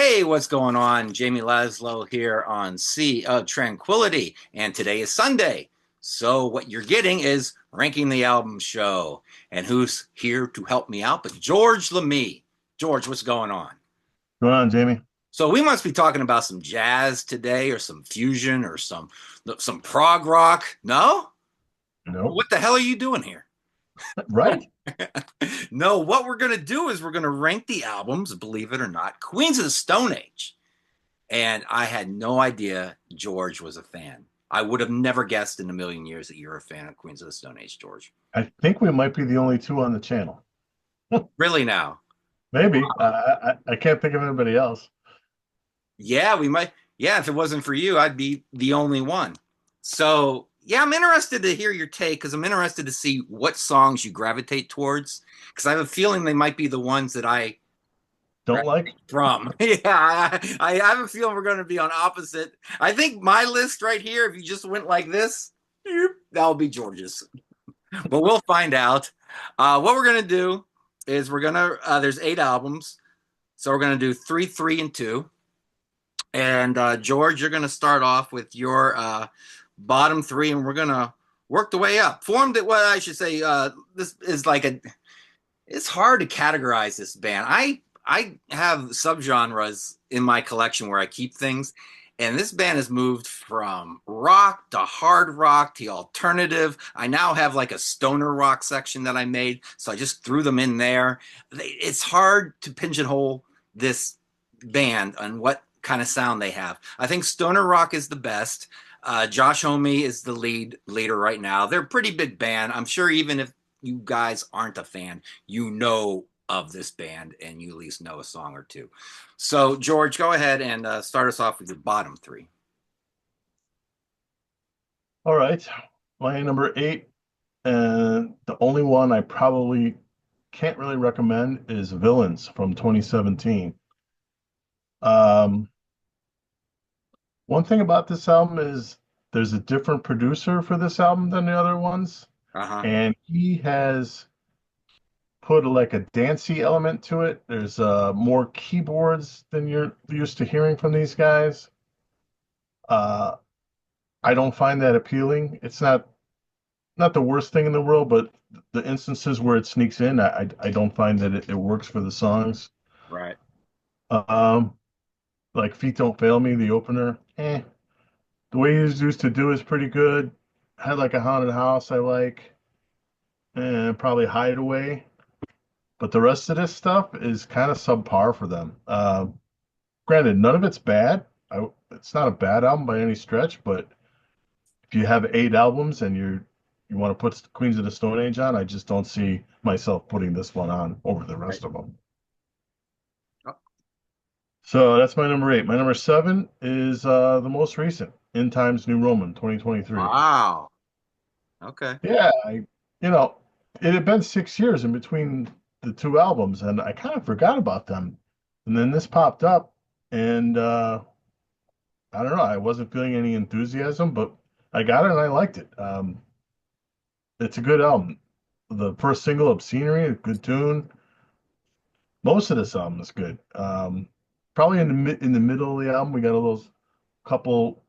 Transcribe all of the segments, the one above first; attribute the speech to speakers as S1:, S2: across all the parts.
S1: Hey, what's going on? Jamie Laszlo here on Sea of Tranquility, and today is Sunday. So, what you're getting is Ranking the Album Show. And who's here to help me out but George Lamie? George, what's going on?
S2: Going on, Jamie?
S1: So, we must be talking about some jazz today, or some fusion, or some prog rock. No?
S2: Nope.
S1: What the hell are you doing here?
S2: Right.
S1: No, what we're going to do is we're going to rank the albums, believe it or not, Queens of the Stone Age. And I had no idea George was a fan. I would have never guessed in a million years that you're a fan of Queens of the Stone Age, George.
S2: I think we might be the only two on the channel.
S1: Really now?
S2: Maybe. I can't think of anybody else.
S1: Yeah, we might. Yeah, if it wasn't for you, I'd be the only one. So, yeah, I'm interested to hear your take because I'm interested to see what songs you gravitate towards because I have a feeling they might be the ones that I
S2: Don't like?
S1: from. Yeah, I have a feeling we're going to be on opposite. I think my list right here, if you just went like this, that'll be George's. But we'll find out. What we're gonna do is there's 8 albums, so we're gonna do three, three, and two. And George, you're gonna start off with your bottom three, and we're gonna work the way up. Formed it. What I should say. This is like a. It's hard to categorize this band. I have subgenres in my collection where I keep things, and this band has moved from rock to hard rock to alternative. I now have like a stoner rock section that I made, so I just threw them in there. It's hard to pigeonhole this band on what kind of sound they have. I think stoner rock is the best. Josh Homme is the leader right now. They're a pretty big band. I'm sure even if you guys aren't a fan, you know of this band and you at least know a song or two. So, George, go ahead and start us off with your bottom three.
S2: All right. My number eight, and the only one I probably can't really recommend is Villains from 2017. Um, One thing about this album is there's a different producer for this album than the other ones,
S1: Uh huh.
S2: and he has put like a dancey element to it. There's more keyboards than you're used to hearing from these guys. Uh, I don't find that appealing. It's not the worst thing in the world, but the instances where it sneaks in, I don't find that it works for the songs.
S1: Right.
S2: Um, like Feet Don't Fail Me, the opener, The way he's used to do is pretty good. Had like a haunted house I like, and probably Hideaway. But the rest of this stuff is kind of subpar for them. Granted, none of it's bad. It's not a bad album by any stretch, but if you have 8 albums and you want to put Queens of the Stone Age on, I just don't see myself putting this one on over the
S1: Right.
S2: rest of them.
S1: Oh,
S2: So that's my number eight. My number seven is the most recent, In Times New Roman, 2023.
S1: wow. Okay.
S2: Yeah, you know, it had been 6 years in between the two albums, and I kind of forgot about them. And then this popped up, and I don't know, I wasn't feeling any enthusiasm, but I got it and I liked it. It's a good album. The first single, Obscenery, a good tune. Most of this album is good. Probably in the middle of the album, we got a little couple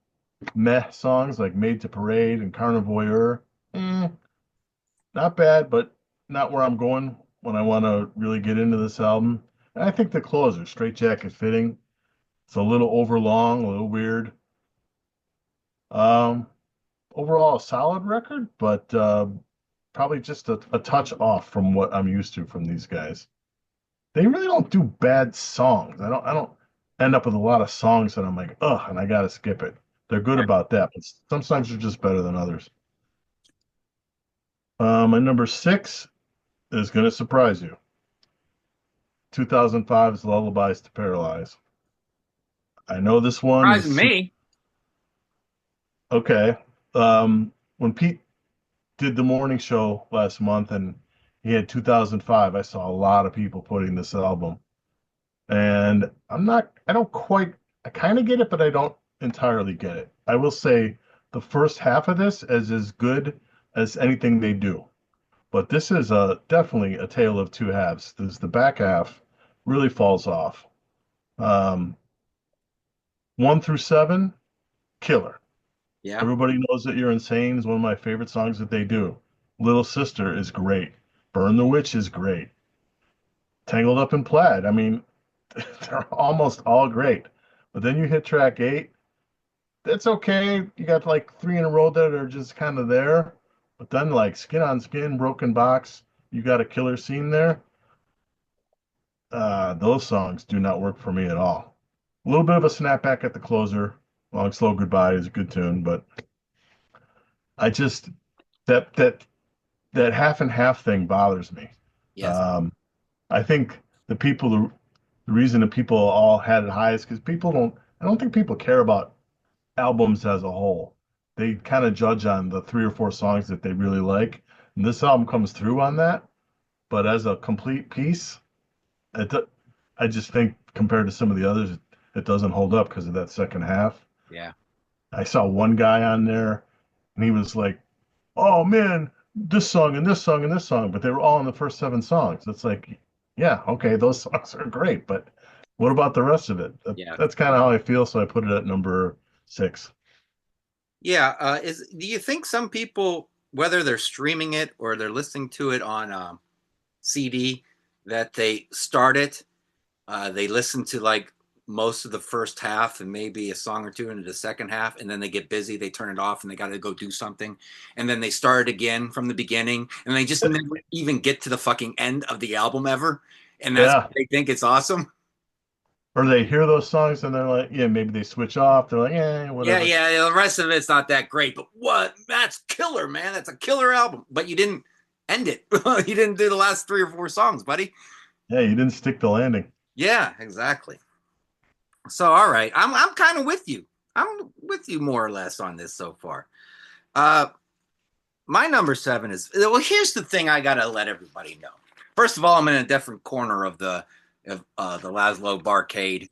S2: meh songs like Made to Parade and Carnivore. Eh, not bad, but not where I'm going when I want to really get into this album. And I think the closer, Straight Jacket Fitting, it's a little overlong, a little weird. Um, Overall, a solid record, but probably just a touch off from what I'm used to from these guys. They really don't do bad songs. I don't end up with a lot of songs that I'm like, ugh, and I gotta skip it. They're good about that, but sometimes they're just better than others. My number six is gonna surprise you. 2005's Lullabies to Paralyze. I know this one is
S1: Surprising me.
S2: okay. When Pete did the morning show last month and he had 2005, I saw a lot of people putting this album. And I don't quite, I kind of get it, but I don't entirely get it. I will say the first half of this is as good as anything they do. But this is definitely a tale of two halves. The back half really falls off. One through seven, killer.
S1: Yeah.
S2: Everybody Knows That You're Insane is one of my favorite songs that they do. Little Sister is great. Burn the Witch is great. Tangled Up in Plaid. I mean, they're almost all great. But then you hit track eight. That's okay. You got like three in a row that are just kind of there. But then like Skin on Skin, Broken Box, you got a killer scene there. Those songs do not work for me at all. A little bit of a snapback at the closer. Long Slow Goodbye is a good tune, but I just that that that half and half thing bothers me.
S1: Yes.
S2: Um, I think the reason that people all had it high is because I don't think people care about albums as a whole. They kind of judge on the three or four songs that they really like. And this album comes through on that, but as a complete piece, it, I just think compared to some of the others, it doesn't hold up because of that second half.
S1: Yeah.
S2: I saw one guy on there and he was like, "Oh man, this song and this song and this song," but they were all in the first seven songs. It's like, yeah, okay, those songs are great, but what about the rest of it?
S1: Yeah.
S2: That's kind of how I feel, so I put it at number six.
S1: Yeah. Is do you think some people, whether they're streaming it or they're listening to it on CD, that they start it, they listen to like most of the first half and maybe a song or two into the second half, and then they get busy, they turn it off, and they got to go do something, and then they start it again from the beginning, and they just never even get to the fucking end of the album ever, and that's
S2: Yeah.
S1: they think it's awesome.
S2: Or they hear those songs and they're like, yeah, maybe they switch off. They're like, yeah,
S1: Yeah,
S2: whatever.
S1: yeah. The rest of it's not that great, but what? That's killer, man. That's a killer album. But you didn't end it. You didn't do the last three or four songs, buddy.
S2: Yeah, you didn't stick the landing.
S1: Yeah, exactly. So, all right, I'm kind of with you. I'm with you more or less on this so far. Uh, my number seven is well. Here's the thing: I gotta let everybody know. First of all, I'm in a different corner of the Laszlo Barcade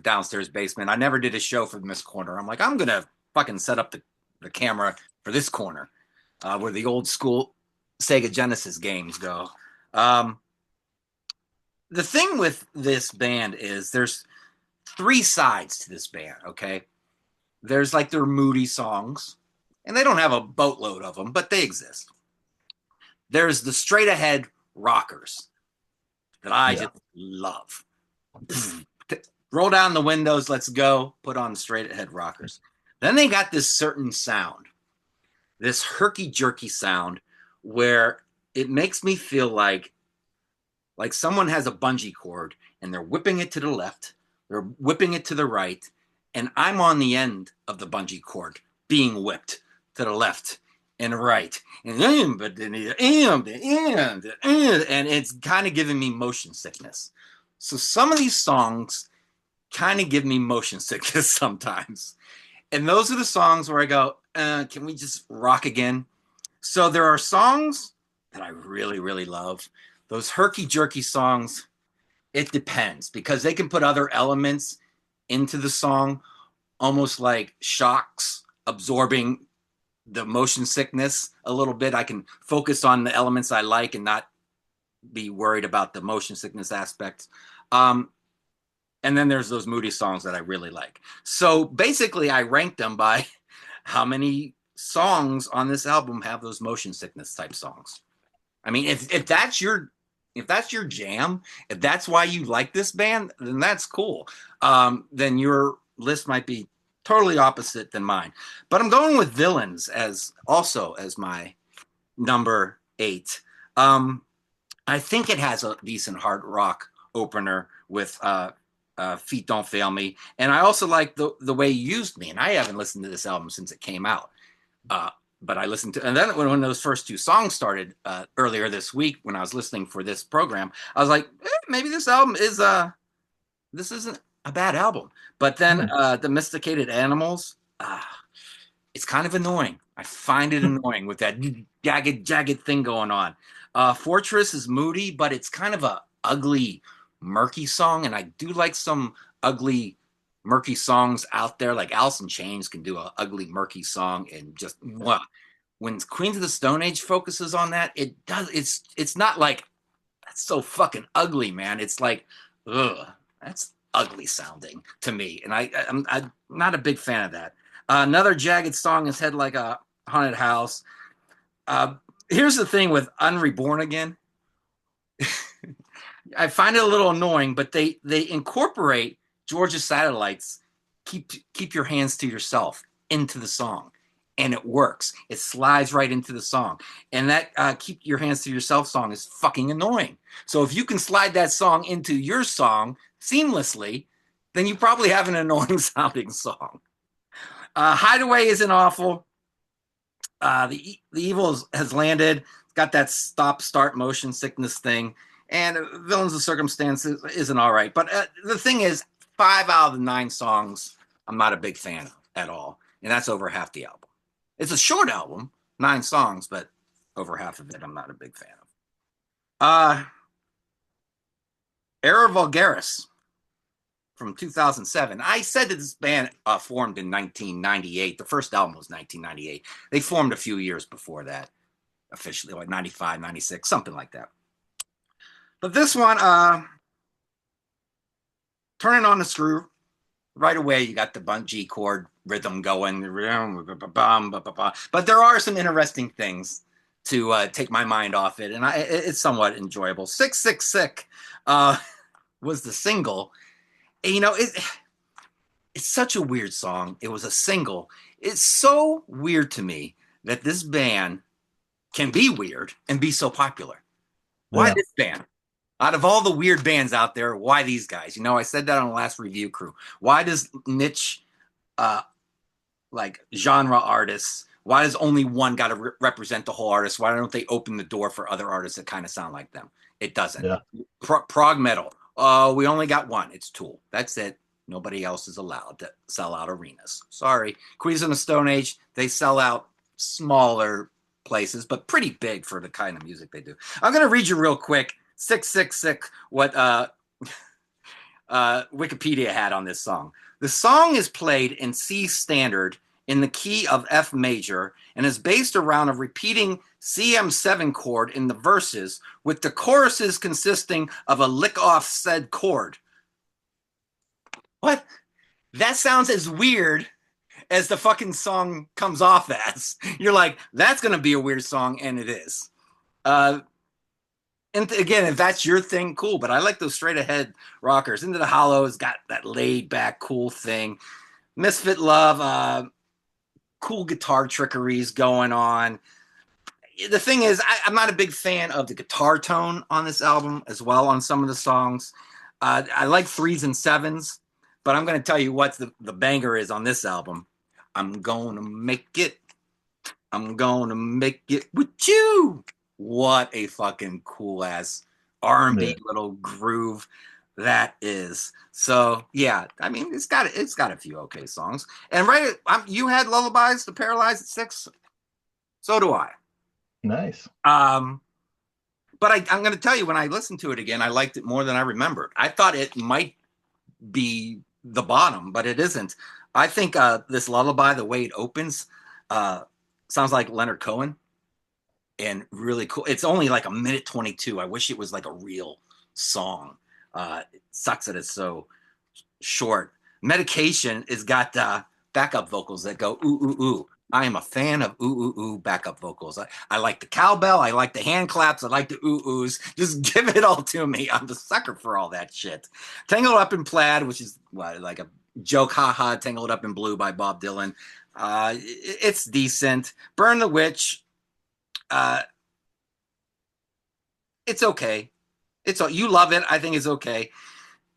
S1: downstairs basement. I never did a show from this corner. I'm like, I'm gonna fucking set up the camera for this corner where the old school Sega Genesis games go. Um, the thing with this band is there's three sides to this band. Okay, there's like their moody songs, and they don't have a boatload of them, but they exist. There's the straight ahead rockers that I
S2: Yeah.
S1: just love. Roll down the windows, let's go, put on straight ahead rockers. Then they got this certain sound, this herky jerky sound where it makes me feel like someone has a bungee cord and they're whipping it to the left, they're whipping it to the right, and I'm on the end of the bungee cord being whipped to the left and right. And it's kind of giving me motion sickness. So some of these songs kind of give me motion sickness sometimes. And those are the songs where I go, can we just rock again? So there are songs that I really, really love. Those herky jerky songs, it depends because they can put other elements into the song, almost like shocks absorbing the motion sickness a little bit. I can focus on the elements I like and not be worried about the motion sickness aspects. Um, and then there's those moody songs that I really like. So basically, I ranked them by how many songs on this album have those motion sickness type songs. I mean, if that's your jam, if that's why you like this band, then that's cool. Then your list might be totally opposite than mine. But I'm going with Villains as also as my number eight. Um, I think it has a decent hard rock opener with Feet Don't Fail Me, and I also like the way you used me. And I haven't listened to this album since it came out. Uh, but I listened to, and then when those first two songs started earlier this week, when I was listening for this program, I was like, maybe this album is this isn't a bad album. But then
S2: Hmm.
S1: Domesticated Animals, it's kind of annoying. I find it annoying with that jagged thing going on. Fortress is moody, but it's kind of a ugly, murky song, and I do like some ugly murky songs out there. Like Alice in Chains can do a ugly murky song and just mwah. When Queens of the Stone Age focuses on that, it does. It's not like that's so fucking ugly, man. It's like, ugh, that's ugly sounding to me, and I'm not a big fan of that. Another Jagged song is Head Like a Haunted House. Uh, Here's the thing with Unreborn Again. I find it a little annoying, but they incorporate Georgia Satellites. Keep your hands to yourself into the song, and it works. It slides right into the song, and that keep your hands to yourself song is fucking annoying. So if you can slide that song into your song seamlessly, then you probably have an annoying sounding song. Hideaway isn't awful. The evil has landed. It's got that stop start motion sickness thing, and Villains of Circumstance isn't all right. But the thing is, 5 out of the 9 songs I'm not a big fan of at all, and that's over half the album. It's a short album, 9 songs, but over half of it I'm not a big fan of. Era Vulgaris from 2007. I said that this band formed in 1998. The first album was 1998. They formed a few years before that, officially, like 95, 96, something like that. But this one, turning on the screw, right away you got the G chord rhythm going. But there are some interesting things to take my mind off it, and it's somewhat enjoyable. Sick, Sick, Sick was the single. And, it's such a weird song. It was a single. It's so weird to me that this band can be weird and be so popular. Why
S2: Yeah.
S1: this band? Out of all the weird bands out there, why these guys? I said that on the last review crew. Why does niche, like genre artists, why does only one got to represent the whole artist? Why don't they open the door for other artists that kind of sound like them? It doesn't.
S2: Yeah.
S1: Prog metal. We only got one. It's Tool. That's it. Nobody else is allowed to sell out arenas. Sorry. Queens of the Stone Age, they sell out smaller places, but pretty big for the kind of music they do. I'm going to read you real quick, 666, what Wikipedia had on this song. The song is played in C standard in the key of F major and is based around a repeating CM7 chord in the verses, with the choruses consisting of a lick off said chord. What? That sounds as weird as the fucking song comes off as. You're like, that's going to be a weird song, and it is. And again, if that's your thing, cool. But I like those straight ahead rockers. Into the Hollow has got that laid back, cool thing. Misfit Love, cool guitar trickeries going on. The thing is, I'm not a big fan of the guitar tone on this album as well on some of the songs. I like 3s and 7s, but I'm going to tell you what the banger is on this album. I'm going to make it. I'm going to make it with you. What a fucking cool ass R&B little groove that is. So yeah, I mean it's got a few okay songs. And you had Lullabies to Paralyze at 6. So do I.
S2: Nice.
S1: But I'm going to tell you, when I listened to it again, I liked it more than I remembered. I thought it might be the bottom, but it isn't. I think this Lullaby, the way it opens, sounds like Leonard Cohen. And really cool. It's only like a minute 22. I wish it was like a real song. It sucks that it's so short. Medication has got backup vocals that go ooh ooh ooh. I am a fan of ooh ooh ooh backup vocals. I like the cowbell. I like the hand claps. I like the ooh oohs. Just give it all to me. I'm the sucker for all that shit. Tangled Up in Plaid, which is like a joke, haha. Tangled Up in Blue by Bob Dylan. It's decent. Burn the Witch. It's okay. You love it. I think it's okay.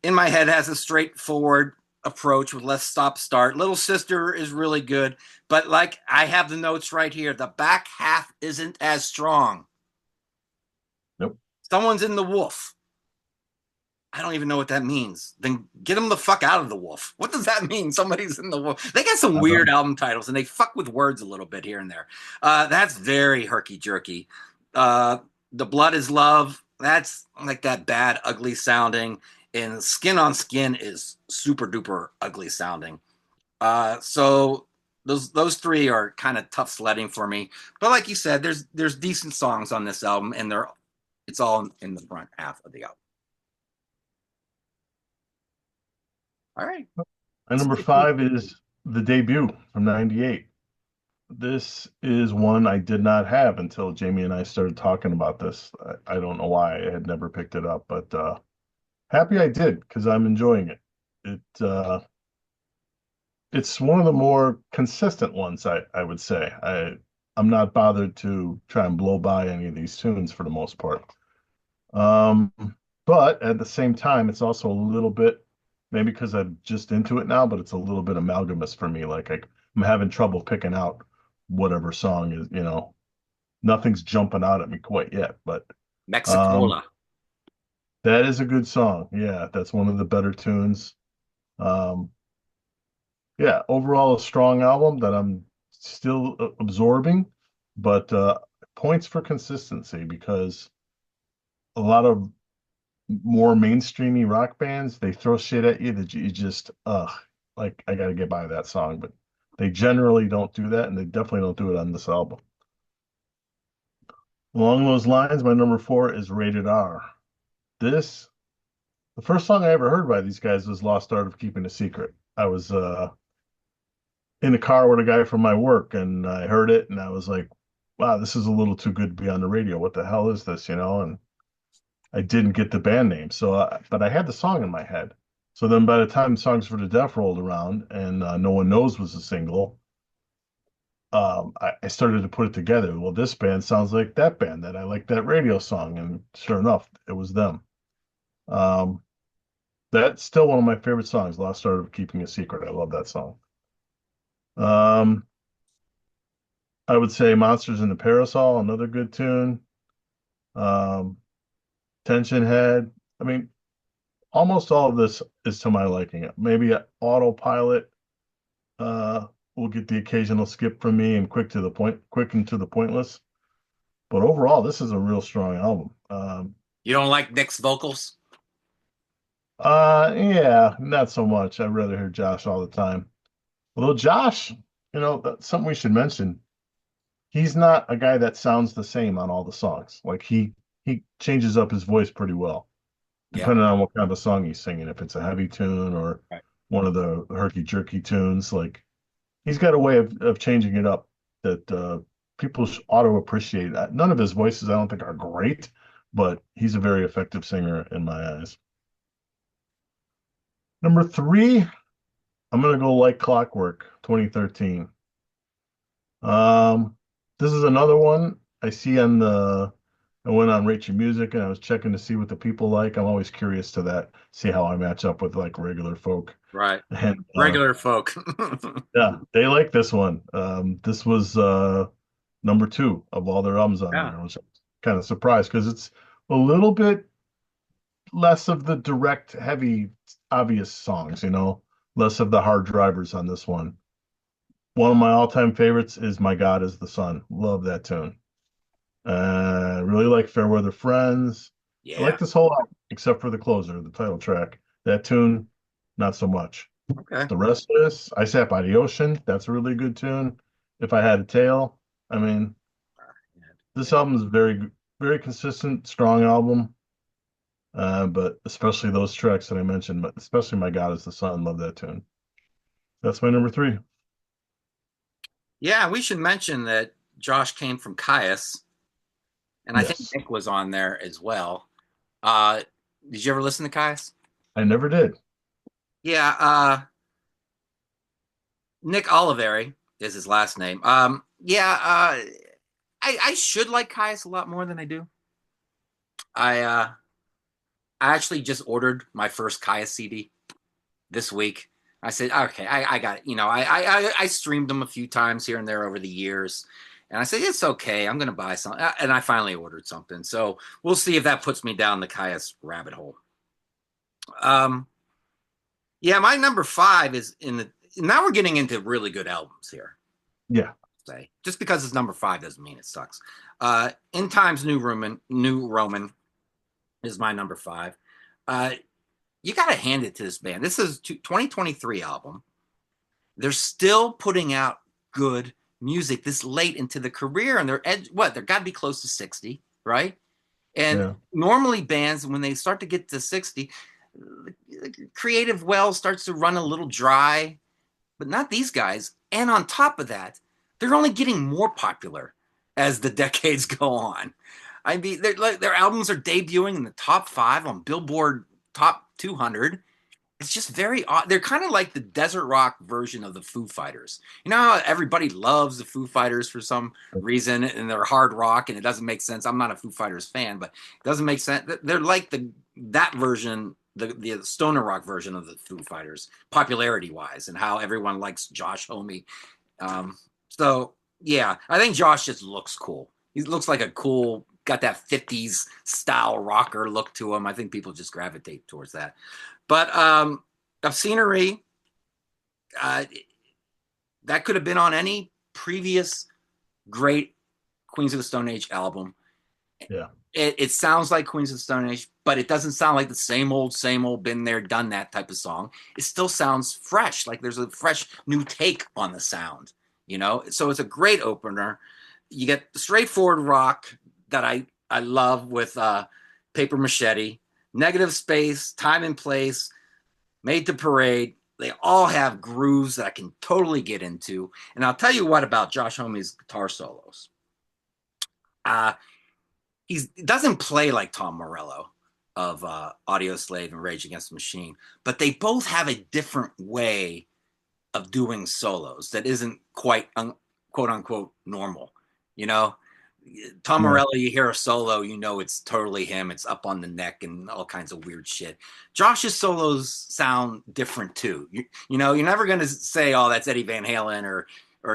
S1: In My Head has a straightforward approach with less stop start. Little Sister is really good, but like I have the notes right here, the back half isn't as strong.
S2: Nope.
S1: Someone's in the wolf. I don't even know what that means. Then get them the fuck out of the wolf. What does that mean? Somebody's in the wolf. They got some weird album titles and they fuck with words a little bit here and there. That's very herky jerky. The Blood is Love. That's like that bad, ugly sounding. And Skin on Skin is super duper ugly sounding. So those 3 are kind of tough sledding for me. But like you said, there's decent songs on this album, and it's all in the front half of the album. All right.
S2: My number five is the debut from '98. This is one I did not have until Jamie and I started talking about this. I don't know why I had never picked it up, but happy I did because I'm enjoying it. It's one of the more consistent ones, I would say. I'm not bothered to try and blow by any of these tunes for the most part. Um, but at the same time, it's also a little bit, maybe because I'm just into it now, but it's a little bit amalgamous for me. I'm having trouble picking out whatever song is, nothing's jumping out at me quite yet. But um,
S1: Mexicola.
S2: that is a good song. Yeah, that's one of the better tunes. Um, yeah, overall a strong album that I'm still absorbing, but points for consistency because a lot of more mainstreamy rock bands, they throw shit at you that you just, like I gotta get by that song, but they generally don't do that, and they definitely don't do it on this album. Along those lines, my number four is Rated R. This, the first song I ever heard by these guys was Lost Art of Keeping a Secret. I was in the car with a guy from my work, and I heard it, and I was like, wow, this is a little too good to be on the radio. What the hell is this, And I didn't get the band name, but I had the song in my head. So then, by the time Songs for the Deaf rolled around, and No One Knows was a single, I started to put it together. Well, this band sounds like that band that I like that radio song, and sure enough, it was them. Um, that's still one of my favorite songs, "Lost Art of Keeping a Secret." I love that song. Um, I would say "Monsters in the Parasol," another good tune. Um, Tension Head. I mean, almost all of this is to my liking. Maybe Autopilot uh, will get the occasional skip from me and quick and to the pointless. But overall, this is a real strong album.
S1: You don't like Nick's vocals?
S2: Yeah, not so much. I'd rather hear Josh all the time. Although Josh, that's something we should mention. He's not a guy that sounds the same on all the songs. Like he changes up his voice pretty well,
S1: Yeah.
S2: depending on what kind of song he's singing. If it's a heavy tune or
S1: Right.
S2: one of the herky jerky tunes, like he's got a way of changing it up that people ought to appreciate. None of his voices, I don't think, are great, but he's a very effective singer in my eyes. Number three, I'm gonna go Like Clockwork, 2013. Um, this is another one I see on the. I went on Rate Your Music and I was checking to see what the people like. I'm always curious to that, see how I match up with like regular folk.
S1: Right.
S2: And
S1: Regular folk.
S2: yeah, they like this one. This was number two of all their albums on
S1: Yeah.
S2: there, which I'm kind of surprised because it's a little bit less of the direct, heavy, obvious songs, less of the hard drivers on this one. One of my all-time favorites is My God is the Sun. Love that tune. Really like Fairweather Friends. I
S1: Yeah.
S2: like this whole album, except for the closer, the title track. That tune, not so much.
S1: Okay.
S2: The rest of this, I Sat by the Ocean. That's a really good tune. If I Had a Tail, I mean, this album is very, very consistent, strong album. But especially those tracks that I mentioned, but especially My God is the Sun. Love that tune. That's my number three.
S1: Yeah, we should mention that Josh came from Caius, and I think
S2: Yes,
S1: Nick was on there as well. Uh, did you ever listen to Caius?
S2: I never did.
S1: Yeah, Nick Oliveri is his last name. Yeah, I should like Caius a lot more than I do. I actually just ordered my first Caius CD this week. I said, okay, I got it. I streamed them a few times here and there over the years. And I said, it's okay. I'm going to buy some. And I finally ordered something. So we'll see if that puts me down the Caius rabbit hole. Um, yeah, my number five is in the. Now we're getting into really good albums here.
S2: Yeah,
S1: Say just because it's number five doesn't mean it sucks. In Times New Roman is my number five. Uh, you got to hand it to this band. This is 2023 album. They're still putting out good music this late into the career, and they're got to be close to 60, right? And
S2: yeah,
S1: normally bands, when they start to get to 60, the creative well starts to run a little dry, but not these guys. And on top of that, they're only getting more popular as the decades go on. I mean, their albums are debuting in the top 5 on Billboard Top 200. It's just very odd. They're kind of like the desert rock version of the Foo Fighters. You know how everybody loves the Foo Fighters for some reason, and they're hard rock, and it doesn't make sense. I'm not a Foo Fighters fan, but it doesn't make sense. They're like that version, the stoner rock version of the Foo Fighters, popularity wise, and how everyone likes Josh Homme. So yeah, I think Josh just looks cool. He looks like a cool, got that 50s style rocker look to him. I think people just gravitate towards that. But of scenery, uh, that could have been on any previous great Queens of the Stone Age album.
S2: Yeah.
S1: It sounds like Queens of the Stone Age, but it doesn't sound like the same old, been there, done that type of song. It still sounds fresh, like there's a fresh new take on the sound, you know? So it's a great opener. You get straightforward rock that I love with Paper Machete, Negative Space, Time and Place, Made to Parade. They all have grooves that I can totally get into. And I'll tell you what about Josh Homme's guitar solos. He doesn't play like Tom Morello of Audio Slave and Rage Against the Machine, but they both have a different way of doing solos that isn't quite quote unquote normal. You know, Tom
S2: Yeah.
S1: Morello, you hear a solo, you know it's totally him. It's up on the neck and all kinds of weird shit. Josh's solos sound different too. You know, you're never going to say, oh, that's Eddie Van Halen or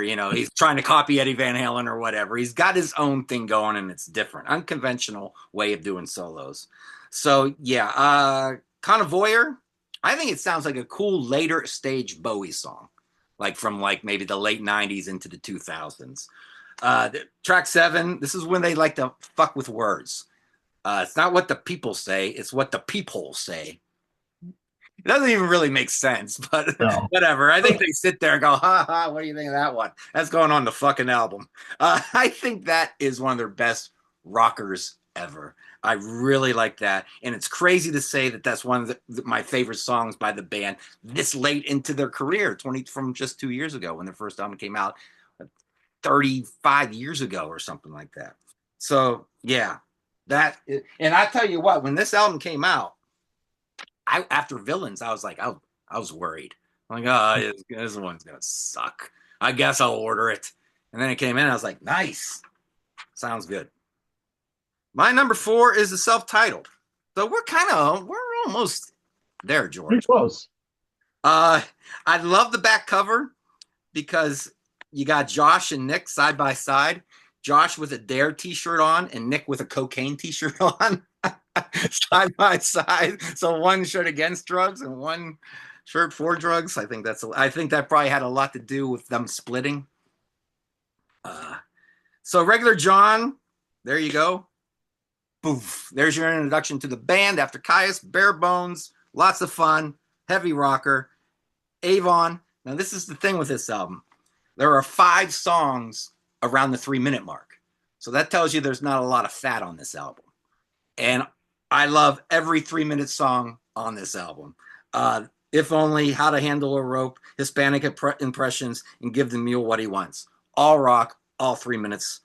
S1: you know, he's trying to copy Eddie Van Halen or whatever. He's got his own thing going and it's different, unconventional way of doing solos. So yeah, Convoyeur, I think it sounds like a cool later stage Bowie song, like from like maybe the late 90s into the 2000s. Track 7, this is when they like to fuck with words. It's not what the people say, it's what the people say. It doesn't even really make sense, but
S2: No.
S1: whatever. I think they sit there and go, ha ha, what do you think of that one? That's going on the fucking album. I think that is one of their best rockers ever. I really like that. And it's crazy to say that that's one of my favorite songs by the band this late into their career, 20 from just 2 years ago when their first album came out, 35 years ago or something like that. So yeah, and I tell you what, when this album came out, after Villains, I was like, I was worried. I'm like, oh, this one's gonna suck. I guess I'll order it. And then it came in, I was like, nice, sounds good. My number 4 is the self-titled. So we're almost there,
S2: Pretty
S1: George.
S2: close.
S1: I love the back cover because you got Josh and Nick side by side. Josh with a Dare t-shirt on and Nick with a cocaine t-shirt on side by side. So one shirt against drugs and one shirt for drugs. I think that probably had a lot to do with them splitting. So Regular John, there you go. Boof. There's your introduction to the band after Caius, Bare Bones, lots of fun, heavy rocker. Avon. Now this is the thing with this album. There are 5 songs around the 3-minute mark. So that tells you there's not a lot of fat on this album. And I love every 3-minute song on this album. If Only, How to Handle a Rope, Hispanic Impressions, and Give the Mule What He Wants. All rock, all 3 minutes.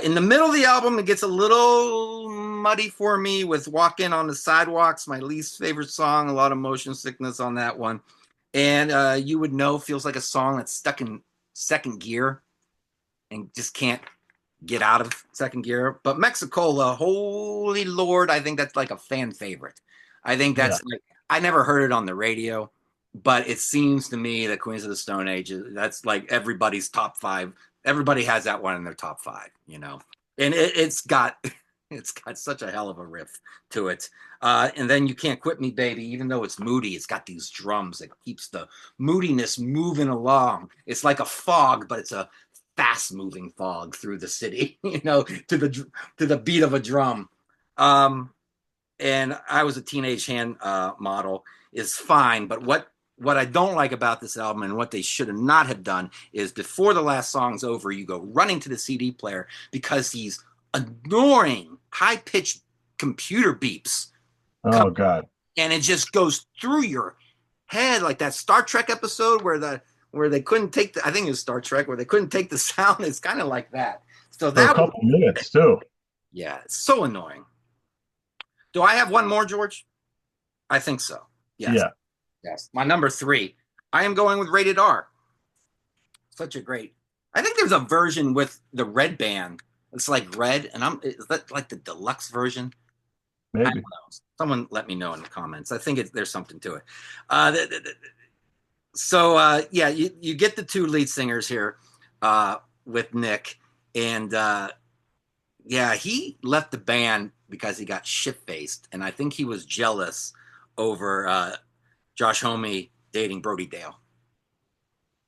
S1: In the middle of the album, it gets a little muddy for me with Walking on the Sidewalks, my least favorite song. A lot of motion sickness on that one. And You Would Know feels like a song that's stuck in second gear and just can't get out of second gear. But Mexicola, holy Lord, I think that's like a fan favorite. I think that's like, I never heard it on the radio, but it seems to me that Queens of the Stone Age, that's like everybody's top 5. Everybody has that one in their top 5, you know, and it's got such a hell of a riff to it. And then You Can't Quit Me, Baby, even though it's moody, it's got these drums that keeps the moodiness moving along. It's like a fog, but it's a fast moving fog through the city, you know, to the beat of a drum. And I Was a Teenage Hand model is fine, but what I don't like about this album and what they should have not have done is before the last song's over, you go running to the CD player because these annoying high-pitched computer beeps
S2: Oh God.
S1: and it just goes through your head like that Star Trek episode where they couldn't take the I think it was Star Trek where they couldn't take the sound. It's kind of like that. So
S2: For a
S1: that was
S2: couple minutes too.
S1: yeah, it's so annoying. Do I have one more, George? I think so. Yes.
S2: Yeah,
S1: Yes. My number three. I am going with rated R. Such a great. I think there's a version with the red band. It's like red, and is that like the deluxe version? I don't
S2: maybe.
S1: know. Someone let me know in the comments. I think there's something to it. Yeah, you get the two lead singers here with Nick, and yeah, he left the band because he got shit faced, and I think he was jealous over Josh Homme dating Brody Dale.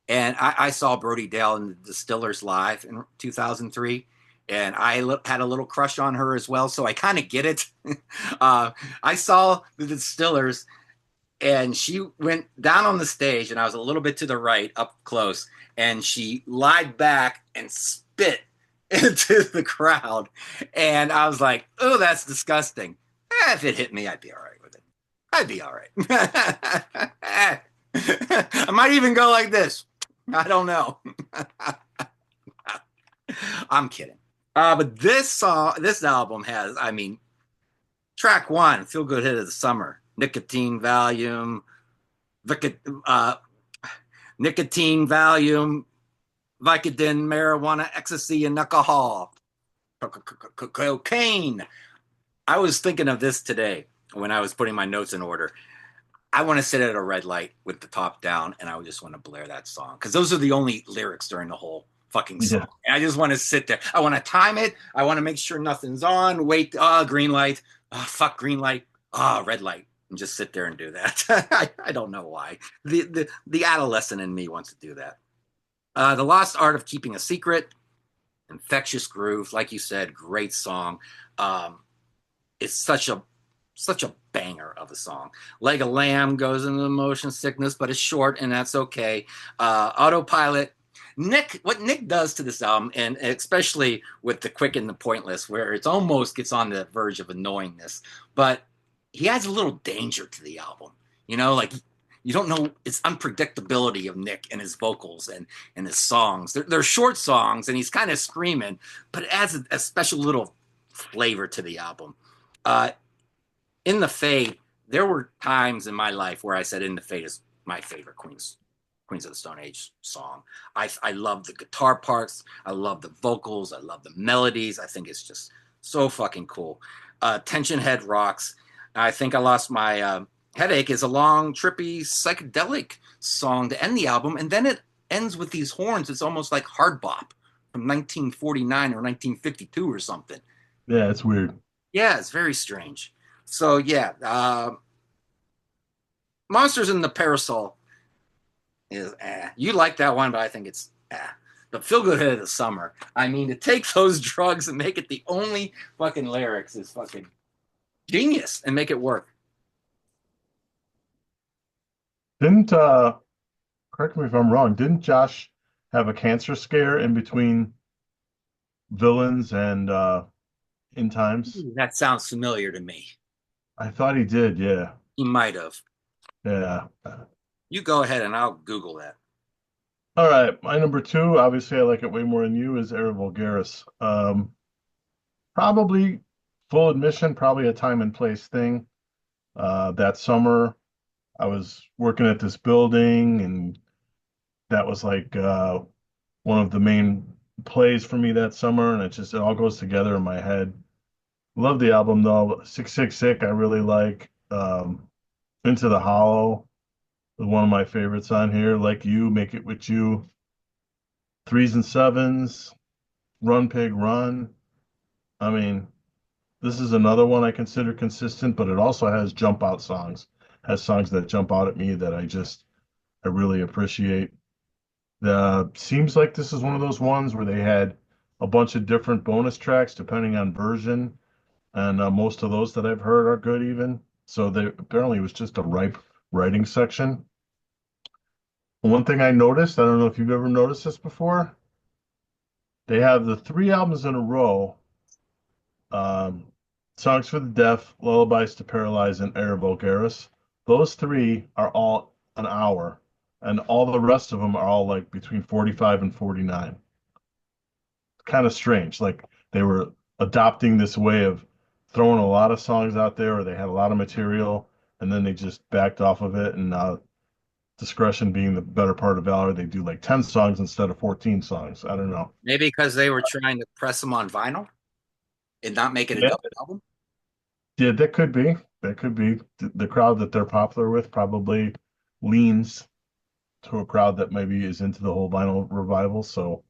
S1: And I saw Brody Dale in the Distillers live in 2003, and had a little crush on her as well. So I kind of get it. I saw the Distillers, and she went down on the stage, and I was a little bit to the right, up close, and she lied back and spit into the crowd, and I was like, "Oh, that's disgusting." If it hit me, I'd be all right with it. I'd be all right. I might even go like this. I don't know. I'm kidding. But this album has, I mean, track one, Feel Good Hit of the Summer, Nicotine Volume, uh, Nicotine Volume, Vicodin, Marijuana, Ecstasy, and Alcohol, Cocaine. I was thinking of this today when I was putting my notes in order. I want to sit at a red light with the top down, and I would just want to blare that song because those are the only lyrics during the whole fucking song.
S2: Yeah.
S1: And I just want to sit there. I want to time it. I want to make sure nothing's on. Wait, green light. Fuck green light. Red light. And just sit there and do that. I don't know why. The adolescent in me wants to do that. The Lost Art of Keeping a Secret, Infectious Groove, like you said, great song. Um, it's such a banger of a song. Leg of Lamb goes into the motion sickness, but it's short, and that's okay. Autopilot. What Nick does to this album, and especially with the quick and the pointless, where it almost gets on the verge of annoyingness, but he adds a little danger to the album. You know, like you don't know it's unpredictability of Nick and his vocals and his songs. They're short songs, and he's kind of screaming, but it adds a special little flavor to the album. Uh, in the Fade, there were times in my life where I said In the Fade is my favorite Queens of the Stone Age song. I love the guitar parts. I love the vocals. I love the melodies. I think it's just so fucking cool. Tension Head rocks. I think I lost my headache is a long, trippy, psychedelic song to end the album, and then it ends with these horns. It's almost like hard bop from 1949 or 1952 or something.
S2: Yeah, it's weird.
S1: Yeah, it's very strange. So yeah, Monsters in the Parasol is you like that one, but I think it's the Feel Good Hit of the Summer. I mean, to take those drugs and make it the only fucking lyrics is fucking genius and make it work.
S2: Didn't correct me if I'm wrong, didn't Josh have a cancer scare in between Villains and In Times?
S1: That sounds familiar to me.
S2: I thought he did, yeah.
S1: He might have.
S2: Yeah.
S1: You go ahead and I'll Google that.
S2: All right, my number two, obviously I like it way more than you, is Era Vulgaris. Probably full admission, probably a time and place thing. That summer, I was working at this building, and that was like one of the main plays for me that summer, and it all goes together in my head. Love the album though. Sick Sick Sick, I really like. Into the Hollow is one of my favorites on here. Like You, Make It With You, Threes and Sevens, Run Pig Run. I mean, this is another one I consider consistent, but it also has jump out songs. Has songs that jump out at me that I really appreciate. Seems like this is one of those ones where they had a bunch of different bonus tracks depending on version, and most of those that I've heard are good even. So they apparently it was just a ripe writing section. One thing I noticed, I don't know if you've ever noticed this before, they have the three albums in a row. Um, Songs for the Deaf, Lullabies to Paralyze, and Air Vulgaris. Those three are all an hour, and all the rest of them are all like between 45 and 49. Kind of strange. Like they were adopting this way of throwing a lot of songs out there, or they had a lot of material, and then they just backed off of it. And now, discretion being the better part of valor, they do like 10 songs instead of 14 sons. I don't know.
S1: Maybe because they were trying to press them on vinyl and not make it a
S2: Yeah,
S1: double album.
S2: yeah, that could be. That could be. The crowd that they're popular with probably leans to a crowd that maybe is into the whole vinyl revival. So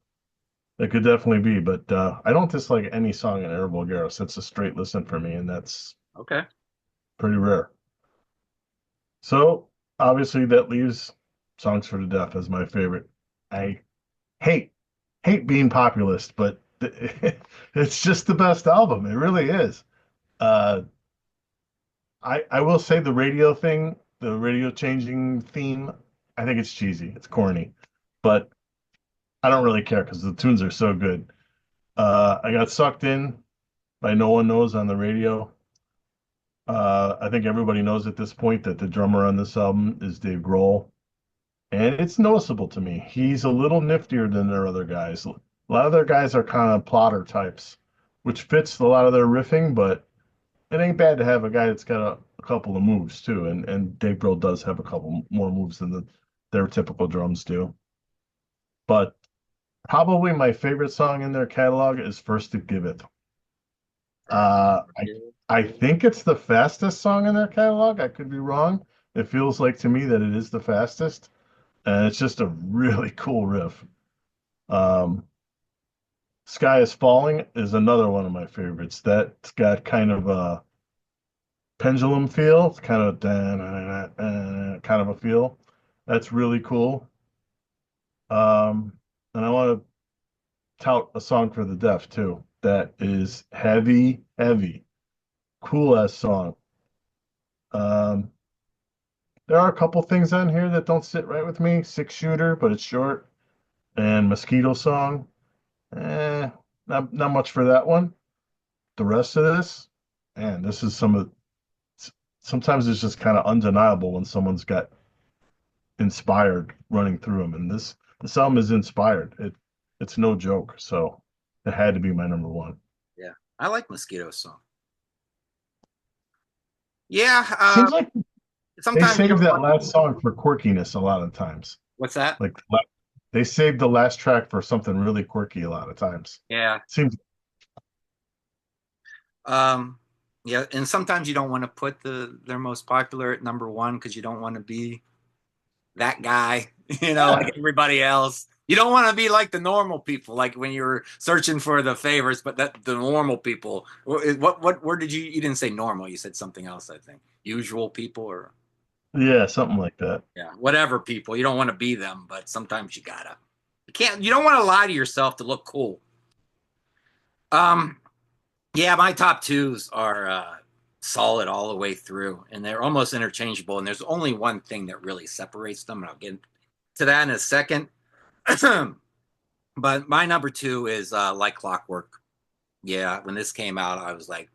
S2: it could definitely be. But I don't dislike any song in Air Vulgaris. It's a straight listen for me, and that's
S1: Okay.
S2: pretty rare. So obviously that leaves Songs for the Deaf as my favorite. I hate being populist, but it's just the best album. It really is. Uh, I will say the radio thing, the radio changing theme, I think it's cheesy. It's corny, but I don't really care because the tunes are so good. I got sucked in by No One Knows on the radio. I think everybody knows at this point that the drummer on this album is Dave Grohl, and it's noticeable to me. He's a little niftier than their other guys. A lot of their guys are kind of plotter types, which fits a lot of their riffing, but it ain't bad to have a guy that's got a couple of moves too. And Dave Grohl does have a couple more moves than their typical drums do. But probably my favorite song in their catalog is First to Give It. I think it's the fastest song in their catalog. I could be wrong. It feels like to me that it is the fastest, and it's just a really cool riff. Um, Sky is Falling is another one of my favorites. That's got kind of a pendulum feel. It's kind of kind of a feel. That's really cool. And I want to tout a song for the deaf too. That is heavy, heavy, cool ass song. Um, there are a couple things on here that don't sit right with me. Six Shooter, but it's short, and Mosquito Song. Eh, not much for that one. The rest of this, man, this is some of. Sometimes it's just kind of undeniable when someone's got inspired running through them, and this album is inspired. It's no joke. So it had to be my number one.
S1: Yeah. I like Mosquito song. Yeah.
S2: Seems like they
S1: Sometimes you
S2: saved
S1: don't
S2: that
S1: want,
S2: last song for quirkiness a lot of times.
S1: what's that?
S2: Like they saved the last track for something really quirky a lot of times.
S1: Yeah.
S2: Seems
S1: Um, yeah. And sometimes you don't want to put their most popular at number one because you don't want to be that guy,
S2: yeah,
S1: like everybody else. You don't want to be like the normal people, like when you're searching for the favorites, but that the normal people. Where did you didn't say normal, you said something else, I think. Usual people or
S2: yeah, something like that.
S1: yeah, whatever people. You don't want to be them, but sometimes you gotta. You don't want to lie to yourself to look cool. Um, yeah, my top twos are solid all the way through, and they're almost interchangeable. And there's only one thing that really separates them, and I'll get to that in a second. But my number two is Like Clockwork. Yeah, when this came out, I was like,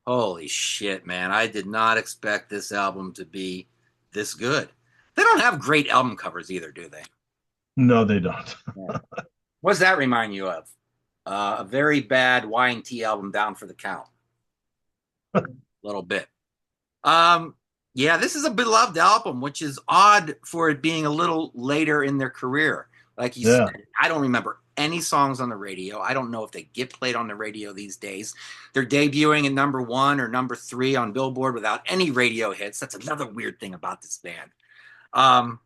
S1: holy shit, man. I did not expect this album to be this good. They don't have great album covers either, do they?
S2: No, they don't.
S1: Yeah. What does that remind you of? A very bad Y&T album, Down for the Count. A little bit. Um, yeah, this is a beloved album, which is odd for it being a little later in their career. Like you
S2: Yeah.
S1: said, I don't remember any songs on the radio. I don't know if they get played on the radio these days. They're debuting at number one or number three on Billboard without any radio hits. That's another weird thing about this band. Um,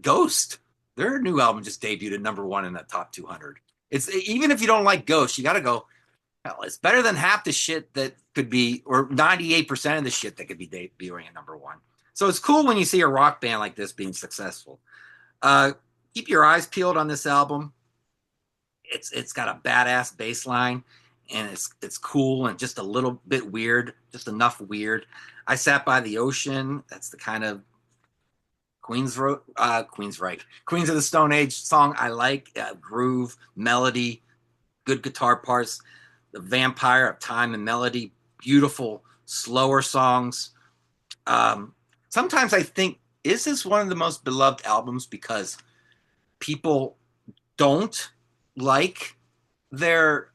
S1: Ghost, their new album just debuted at number one in the top 200. It's even if you don't like Ghost, you got to go. Hell, it's better than half the shit that could be, or 98% of the shit that could be debuting at number one. So it's cool when you see a rock band like this being successful. Uh, Keep your eyes peeled on this album. It's got a badass bass line, and it's cool and just a little bit weird, just enough weird. I Sat by the Ocean. That's the kind of Queens of the Stone Age song I like. Groove, melody, good guitar parts. The Vampire of Time and Melody, beautiful, slower songs. Um, Sometimes I think, is this one of the most beloved albums because people don't like their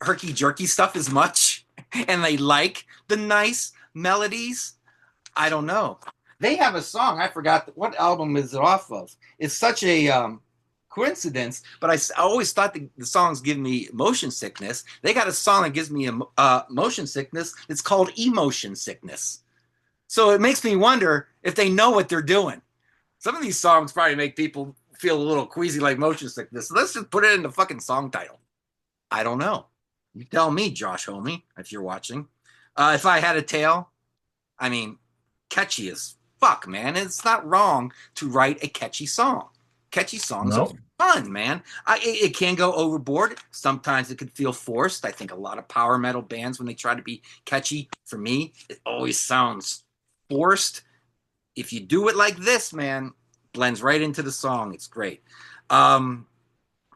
S1: herky jerky stuff as much and they like the nice melodies? I don't know. They have a song. I forgot what album is it off of. It's such a coincidence, but I always thought the songs give me motion sickness. They got a song that gives me motion sickness. It's called Emotion Sickness. So it makes me wonder if they know what they're doing. Some of these songs probably make people feel a little queasy like motion sickness. So let's just put it in the fucking song title. I don't know. You tell me, Josh Homie, if you're watching. If I had a tail, I mean, catchy as fuck, man. It's not wrong to write a catchy song. Catchy songs are
S2: No.
S1: fun, man. It can go overboard. Sometimes it could feel forced. I think a lot of power metal bands, when they try to be catchy, for me, it always sounds forced. If you do it like this, man, blends right into the song. It's great.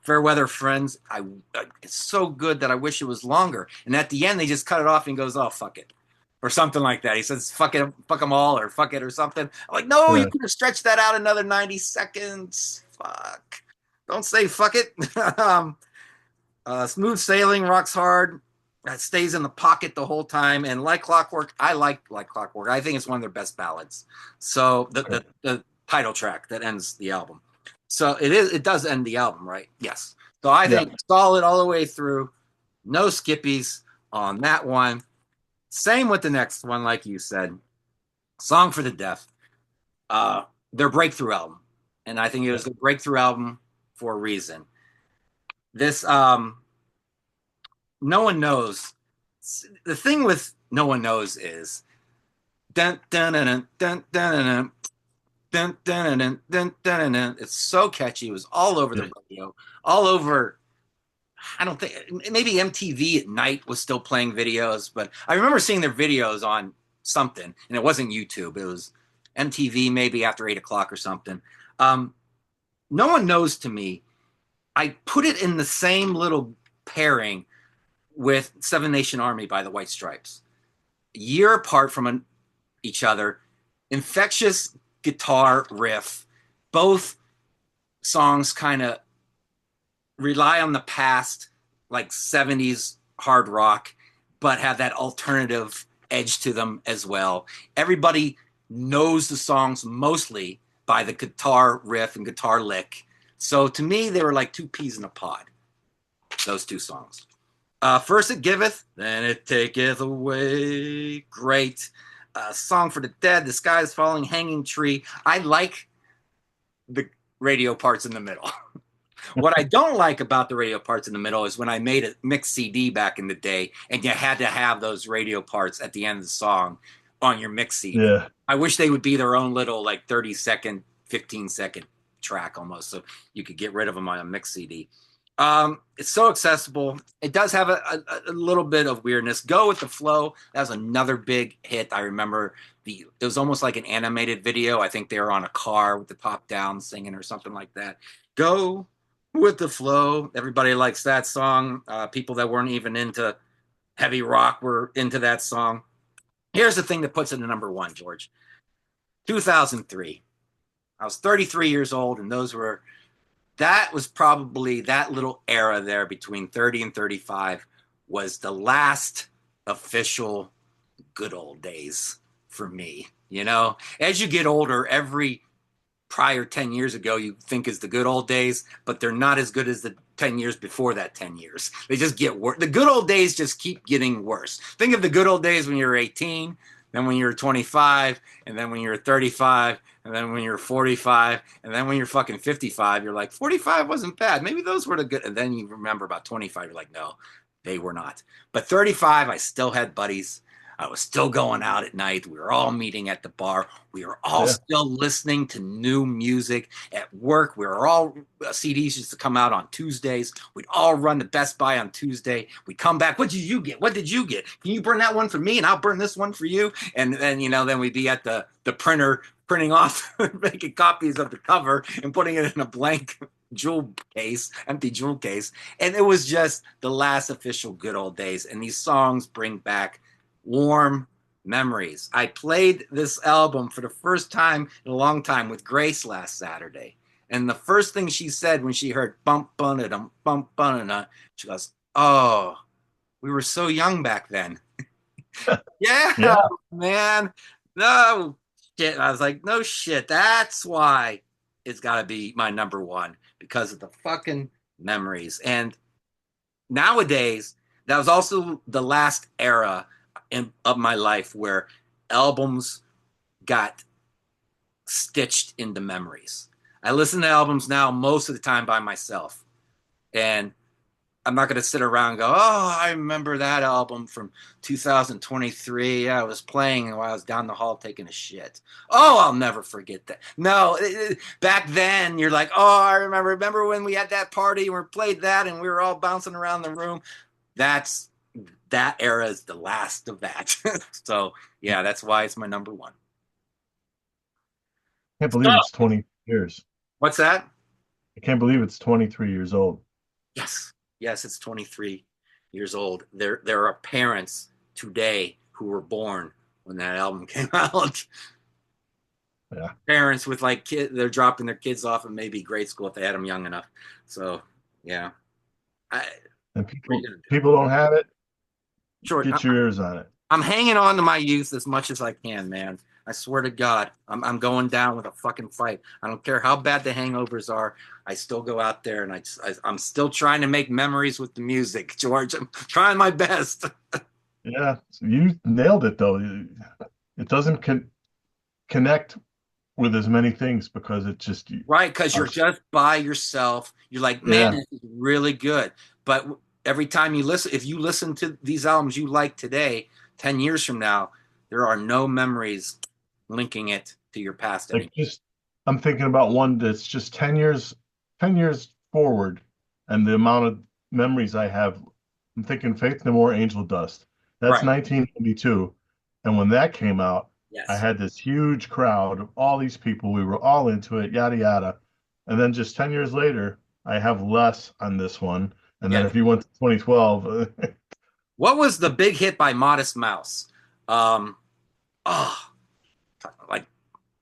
S1: Fairweather Friends, it's so good that I wish it was longer. And at the end, they just cut it off and goes, "Oh, fuck it," or something like that. He says, "Fuck it, fuck them all," or "Fuck it," or something. I'm like, no, you
S2: Yeah.
S1: could have stretched that out another 90 seconds. Fuck. Don't say fuck it. Smooth Sailing rocks hard. That stays in the pocket the whole time. And Like Clockwork, I like Clockwork. I think it's one of their best ballads. So the title track that ends the album. So it does end the album, right? Yes. So I
S2: Yeah.
S1: think solid all the way through. No skippies on that one. Same with the next one, like you said. Song for the Deaf. Uh, their breakthrough album. And I think it
S2: Yeah.
S1: was a breakthrough album for a reason. This no one knows. The thing with No One Knows is dun dun dun dun dun dun dun dun dun dun. It's so catchy. It was all over
S2: Yeah.
S1: the radio, all over. I don't think maybe MTV at night was still playing videos, but I remember seeing their videos on something, and it wasn't YouTube. It was MTV maybe after 8 o'clock or something. Um, no One Knows to me. I put it in the same little pairing with Seven Nation Army by the White Stripes. A year apart from each other, infectious guitar riff. Both songs kind of rely on the past, like 70s hard rock, but have that alternative edge to them as well. Everybody knows the songs mostly by the guitar riff and guitar lick. So to me, they were like two peas in a pod, those two songs. First it giveth, then it taketh away. Great. Song for the Dead, The Sky is Falling, Hanging Tree. I like the radio parts in the middle. What I don't like about the radio parts in the middle is when I made a mixed CD back in the day and you had to have those radio parts at the end of the song on your mix CD.
S2: Yeah.
S1: I wish they would be their own little like 30-second, 15-second track almost, so you could get rid of them on a mix CD. It's so accessible. It does have a little bit of weirdness. Go with the Flow. That was another big hit. I remember it was almost like an animated video. I think they were on a car with the top down singing or something like that. Go with the Flow. Everybody likes that song. People that weren't even into heavy rock were into that song. Here's the thing that puts it in number one, George. 2003. I was 33 years old, and that was probably that little era there between 30 and 35 was the last official good old days for me. You know, as you get older, every prior 10 years ago you think is the good old days, but they're not as good as the 10 years before that 10 years. They just get worse. The good old days just keep getting worse. Think of the good old days when you're 18, then when you're 25, and then when you're 35, and then when you're 45, and then when you're fucking 55, you're like, 45 wasn't bad. Maybe those were the good. And then you remember about 25, you're like, no, they were not. But 35, I still had buddies. I was still going out at night. We were all meeting at the bar. We were all still listening to new music at work. We were all CDs used to come out on Tuesdays. We'd all run to Best Buy on Tuesday. We'd come back. What did you get? What did you get? Can you burn that one for me? And I'll burn this one for you. And then, then we'd be at the printer printing off, making copies of the cover and putting it in a blank empty jewel case. And it was just the last official good old days. And these songs bring back Warm Memories. I played this album for the first time in a long time with Grace last Saturday. And the first thing she said when she heard bump bum bump bum, she goes, "Oh, we were so young back then." Yeah,
S2: Yeah.
S1: man. No shit. I was like, no shit. That's why it's got to be my number one because of the fucking memories. And nowadays, that was also the last era of my life where albums got stitched into memories. I listen to albums now most of the time by myself. And I'm not going to sit around and go, oh, I remember that album from 2023. I was playing while I was down the hall taking a shit. Oh, I'll never forget that. No, back then you're like, oh, I remember when we had that party and we played that and we were all bouncing around the room. That's that era is the last of that. So yeah, that's why it's my number one.
S2: Can't believe
S1: So,
S2: it's 20 years.
S1: what's that?
S2: I can't believe it's 23 years old.
S1: Yes, yes, it's 23 years old. There are parents today who were born when that album came out.
S2: Yeah.
S1: Parents with like kids, they're dropping their kids off in maybe grade school if they had them young enough. So yeah, I,
S2: And
S1: what are you
S2: people
S1: gonna do?
S2: people don't have it.
S1: Short.
S2: Get your ears on it.
S1: I'm hanging on to my youth as much as I can, man. I swear to God, I'm going down with a fucking fight. I don't care how bad the hangovers are. I still go out there and I'm still trying to make memories with the music, George. I'm trying my best.
S2: Yeah, so you nailed it though. It doesn't connect with as many things because it just
S1: Right, because you're
S2: I'm
S1: just by yourself. You're like, man,
S2: yeah,
S1: this is really good. But every time you listen, if you listen to these albums you like today, 10 years from now, there are no memories linking it to your past
S2: like
S1: anymore.
S2: just I'm thinking about one that's just 10 years forward and the amount of memories I have. I'm thinking Faith No More, Angel Dust. That's
S1: Right.
S2: 1992. And when that came out, I
S1: Yes.
S2: had this huge crowd of all these people. We were all into it, yada yada. And then just 10 years later, I have less on this one. And then
S1: Yes.
S2: if you went to 2012,
S1: What was the big hit by Modest Mouse? Um, oh, like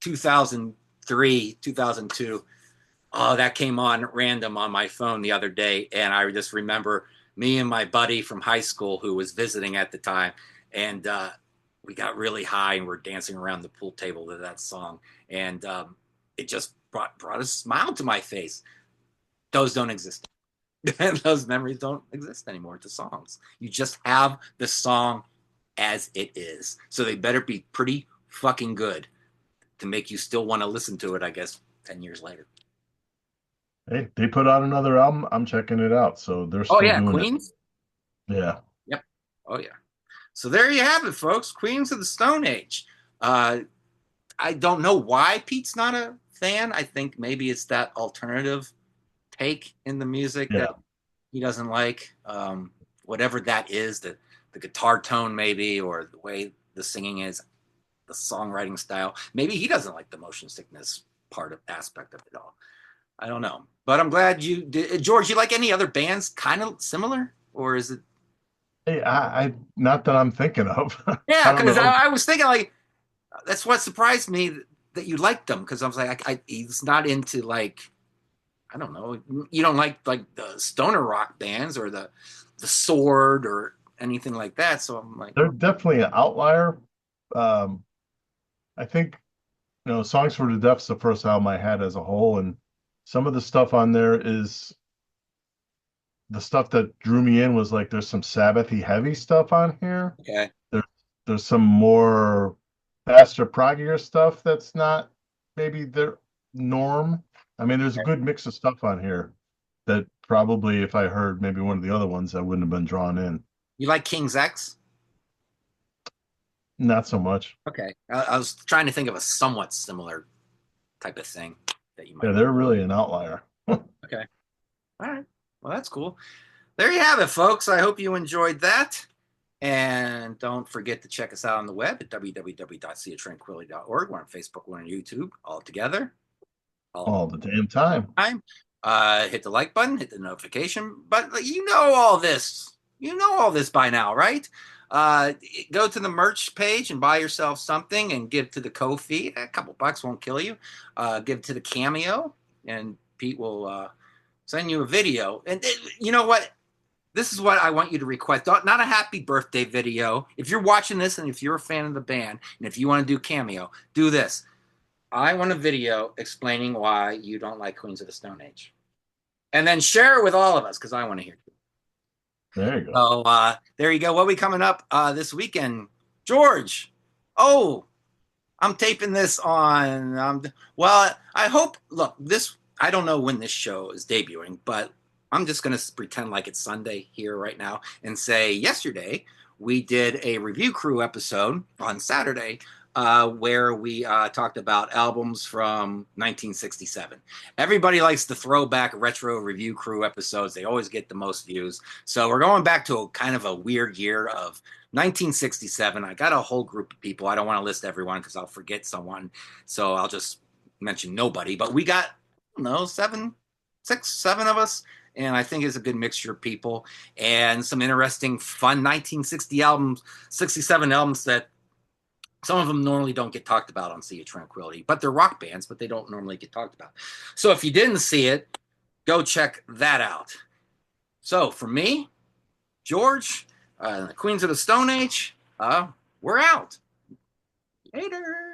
S1: 2003, 2002. Oh, that came on random on my phone the other day. And I just remember me and my buddy from high school who was visiting at the time. And we got really high and we're dancing around the pool table to that song. And it just brought a smile to my face. Those don't exist. Those memories don't exist anymore to songs. You just have the song as it is. So they better be pretty fucking good to make you still want to listen to it, I guess, 10 years later.
S2: hey, they put out another album. I'm checking it out. So they're
S1: Oh,
S2: still
S1: yeah,
S2: doing it.
S1: Queens?
S2: Yeah.
S1: Yep. Oh, yeah. So there you have it, folks. Queens of the Stone Age. Uh, I don't know why Pete's not a fan. I think maybe it's that alternative take in the music
S2: Yeah.
S1: that he doesn't like. Whatever that is, the guitar tone maybe, or the way the singing is, the songwriting style. Maybe he doesn't like the motion sickness part of aspect of it all. I don't know, but I'm glad you did. George, you like any other bands kind of similar, or is it?
S2: Hey, I not that I'm thinking of. I
S1: Yeah,
S2: don't
S1: because
S2: know.
S1: I was thinking like that's what surprised me that you liked them because I was like, he's not into like I don't know. You don't like the stoner rock bands or the Sword or anything like that. So I'm like,
S2: They're definitely an outlier. Um, I think Songs for the Deaf's the first album I had as a whole, and some of the stuff on there is the stuff that drew me in was like there's some Sabbathy heavy stuff on here.
S1: okay,
S2: There, there's some more faster, proggier stuff that's not maybe their norm. I mean, there's a good mix of stuff on here that probably if I heard maybe one of the other ones, I wouldn't have been drawn in.
S1: you like King's X?
S2: Not so much.
S1: Okay, I was trying to think of a somewhat similar type of thing that you
S2: Yeah,
S1: might like.
S2: they're really an outlier.
S1: Okay, all right, well that's cool. There you have it, folks. I hope you enjoyed that. And don't forget to check us out on the web at www.seatranquility.org. We're on Facebook, we're on YouTube, all together, all
S2: All the damn time.
S1: the time. Hit the like button, hit the notification button. You know all this. You know all this by now, right? Uh, Go to the merch page and buy yourself something and give to the Ko-fi. A couple bucks won't kill you. Give to the Cameo, and Pete will send you a video. And you know what? This is what I want you to request. Not a happy birthday video. If you're watching this and if you're a fan of the band and if you want to do Cameo, do this. I want a video explaining why you don't like Queens of the Stone Age. And then share it with all of us because I want to hear it.
S2: There you go.
S1: So there you go. What are we coming up this weekend? George. Oh, I'm taping this on. Well, I hope. Look, this. I don't know when this show is debuting, but I'm just going to pretend like it's Sunday here right now and say yesterday we did a review crew episode on Saturday where we talked about albums from 1967. Everybody likes the throwback retro review crew episodes. They always get the most views. So we're going back to a kind of a weird year of 1967. I got a whole group of people. I don't want to list everyone because I'll forget someone. So I'll just mention nobody. But we got, I don't know, 7 of us. And I think it's a good mixture of people and some interesting, fun 1960 albums, 67 albums that some of them normally don't get talked about on Sea of Tranquility, but they're rock bands, but they don't normally get talked about. So if you didn't see it, go check that out. So for me, George, the Queens of the Stone Age, we're out. Later.